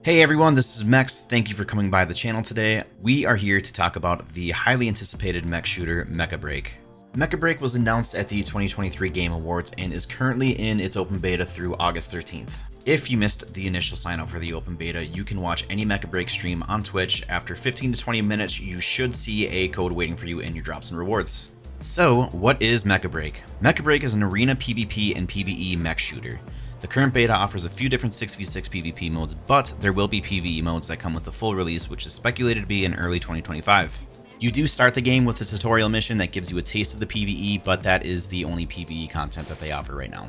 Hey everyone, this is Mex. Thank you for coming by the channel today. We are here to talk about the highly anticipated mech shooter Mechabreak. Mechabreak was announced at the 2023 Game Awards and is currently in its open beta through August 13th. If you missed the initial sign up for the open beta, you can watch any Mechabreak stream on Twitch. After 15 to 20 minutes, you should see a code waiting for you in your drops and rewards. So, what is Mechabreak? Mechabreak is an arena PvP and PvE mech shooter. The current beta offers a few different 6v6 PvP modes, but there will be PvE modes that come with the full release, which is speculated to be in early 2025. You do start the game with a tutorial mission that gives you a taste of the PvE, but that is the only PvE content that they offer right now.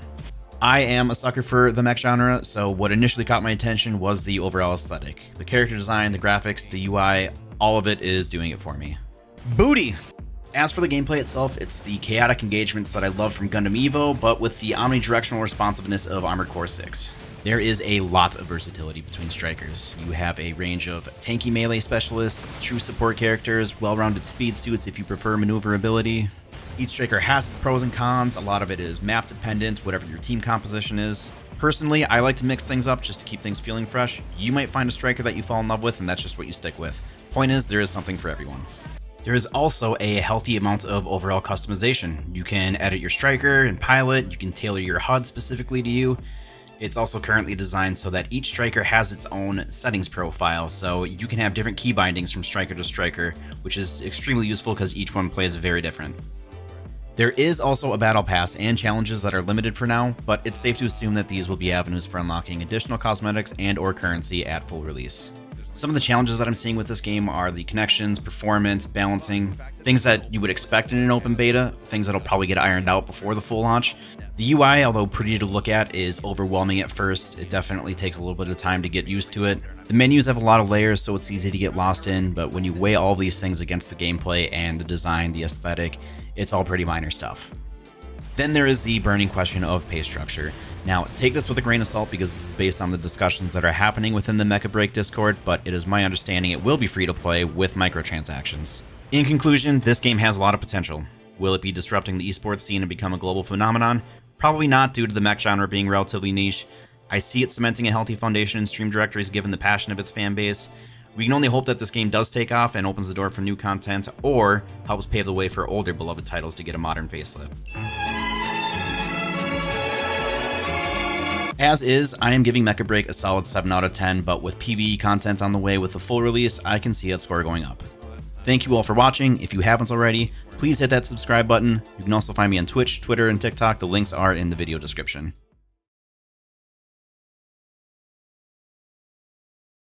I am a sucker for the mech genre, so what initially caught my attention was the overall aesthetic. The character design, the graphics, the UI, all of it is doing it for me. Booty! As for the gameplay itself, it's the chaotic engagements that I love from Gundam Evo, but with the omnidirectional responsiveness of Armored Core 6. There is a lot of versatility between strikers. You have a range of tanky melee specialists, true support characters, well-rounded speed suits if you prefer maneuverability. Each striker has its pros and cons, a lot of it is map dependent, whatever your team composition is. Personally, I like to mix things up just to keep things feeling fresh. You might find a striker that you fall in love with, and that's just what you stick with. Point is, there is something for everyone. There is also a healthy amount of overall customization. You can edit your striker and pilot, you can tailor your HUD specifically to you. It's also currently designed so that each striker has its own settings profile, so you can have different key bindings from striker to striker, which is extremely useful because each one plays very different. There is also a battle pass and challenges that are limited for now, but it's safe to assume that these will be avenues for unlocking additional cosmetics and or currency at full release. Some of the challenges that I'm seeing with this game are the connections, performance, balancing, things that you would expect in an open beta, things that'll probably get ironed out before the full launch. The UI, although pretty to look at, is overwhelming at first. It definitely takes a little bit of time to get used to it. The menus have a lot of layers, so it's easy to get lost in, but when you weigh all these things against the gameplay and the design, the aesthetic, it's all pretty minor stuff. Then there is the burning question of pay structure. Now, take this with a grain of salt because this is based on the discussions that are happening within the Mechabreak Discord, but it is my understanding it will be free to play with microtransactions. In conclusion, this game has a lot of potential. Will it be disrupting the esports scene and become a global phenomenon? Probably not, due to the mech genre being relatively niche. I see it cementing a healthy foundation in stream directories given the passion of its fan base. We can only hope that this game does take off and opens the door for new content, or helps pave the way for older beloved titles to get a modern facelift. As is, I am giving Mechabreak a solid 7 out of 10, but with PvE content on the way with the full release, I can see that score going up. Thank you all for watching. If you haven't already, please hit that subscribe button. You can also find me on Twitch, Twitter, and TikTok. The links are in the video description.